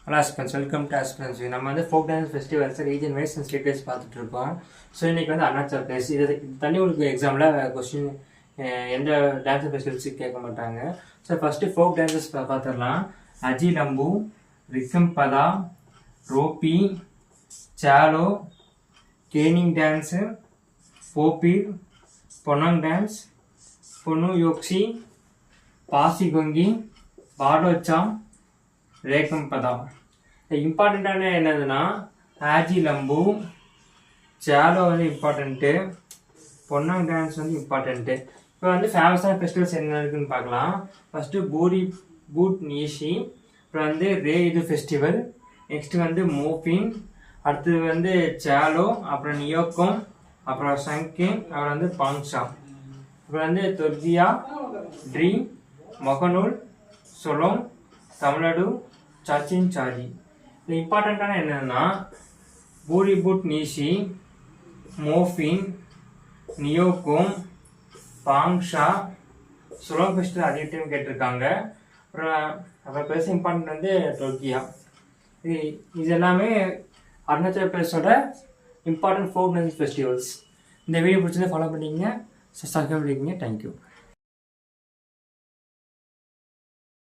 Hello aspirants, welcome to aspirants. நம்ம வந்து folk dance festivals region wise and state wise பார்த்துட்டு இருக்கோம். So இன்றைக்கி வந்து அருணாச்சல் பிரதேஷ் இது தனி உங்களுக்கு எக்ஸாமில் கொஸ்டின் எந்த டான்ஸ் ஃபெஸ்டிவல்ஸு கேட்க மாட்டாங்க. ஸோ ஃபஸ்ட்டு ஃபோக் டான்ஸஸ் பார்த்துடலாம். அஜி Lambu, ரிக்கம்பதா, ரோப்பி, shallow, Canning dance, போப்பீர், பொனங் dance, பொனு யோக்சி, பாசிகொங்கி, பாடோச்சாம், ரேகம்பதா. இம்பார்ட்டண்ட்டான என்னதுன்னா ஆஜி லம்பு, சாலோ வந்து இம்பார்ட்டண்ட்டு, பொன்னாங் டான்ஸ் வந்து இம்பார்ட்டண்ட்டு. இப்போ வந்து ஃபேமஸான ஃபெஸ்டிவல்ஸ் என்ன இருக்குன்னு பார்க்கலாம். ஃபஸ்ட்டு பூட் நீஷி, அப்புறம் வந்து ரே இது ஃபெஸ்டிவல், நெக்ஸ்ட்டு வந்து மோஃபின், அடுத்தது வந்து சாலோ, அப்புறம் நியோக்கம், அப்புறம் சங்கிங், அப்புறம் வந்து பாங்ஷா, அப்புறம் வந்து தொர்ஜியா, ட்ரீ, மொகனூல், சொலோங், தமிழ்நாடு, சாச்சின் சாரி. இது இம்பார்ட்டண்ட்டான என்னென்னா பூட் நீஷி, மோஃபின், நியோகோம், பாங்ஷா, சொலோங் ஃபெஸ்டிவல் அதிக டைம் கேட்டிருக்காங்க. அப்புறம் பெருசு இம்பார்ட்டன்ட் வந்து டொர்க்கியா. இது எல்லாமே அருணாச்சல பிரதேஷோட இம்பார்ட்டன்ட் ஃபோக் டான்ஸ் ஃபெஸ்டிவல்ஸ். இந்த வீடியோ பிடிச்சதை ஃபாலோ பண்ணிக்கங்க, சப்ஸ்கிரைப் பண்ணிக்கங்க. தேங்க்யூ.